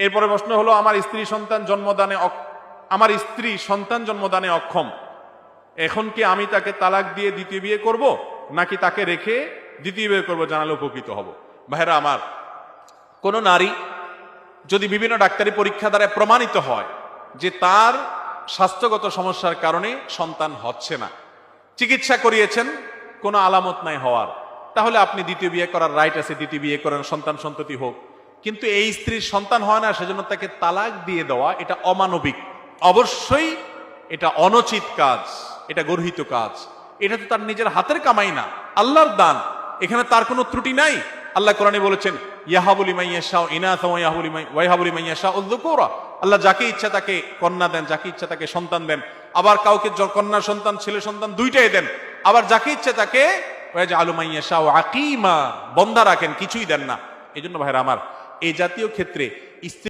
এরপরে প্রশ্ন হলো, আমার স্ত্রী সন্তান জন্মদানে অক্ষম, এখন কি আমি তাকে তালাক দিয়ে দ্বিতীয় বিয়ে করব নাকি তাকে রেখে দ্বিতীয় বিয়ে করব, জানালে উপকৃত হব। ভাইরা আমার, কোন নারী যদি বিভিন্ন ডাক্তারি পরীক্ষা দ্বারা প্রমাণিত হয় যে তার স্বাস্থ্যগত সমস্যার কারণে সন্তান হচ্ছে না, চিকিৎসা করিয়েছেন, কোনো আলামত নাই হওয়ার, তাহলে আপনি দ্বিতীয় বিয়ে করার রাইট আছে, দ্বিতীয় বিয়ে করেন, সন্তান সন্ততি হোক। কিন্তু এই স্ত্রীর সন্তান হয় না, সেজন্য তাকে তালাক দিয়ে দেওয়া এটা অমানবিক, অবশ্যই এটা অনুচিত কাজ, এটা গর্হিত কাজ। এটা তো তার নিজের হাতের কামাই না, আল্লাহর দান, এখানে তার কোনো ত্রুটি নাই। আল্লাহ কোরআনে বলেছেন, ইয়াহাবু লিমান ইয়াশাউ ইনাসা ওয়া ইয়াহাবু লিমান ইয়াশাউ যুকুরা। আল্লাহ যাকে ইচ্ছা তাকে কন্যা দেন, যাকে ইচ্ছা তাকে সন্তান দেন, আবার কাউকে কন্যা সন্তান ছেলে সন্তান দুইটাই দেন, আবার যাকে ইচ্ছা তাকে ওয়াজআলু মান ইয়াশাউ আকীমা, বন্ধা রাখেন, কিছুই দেন না। এই জন্য ভাইরা আমার, এই জাতীয় ক্ষেত্রে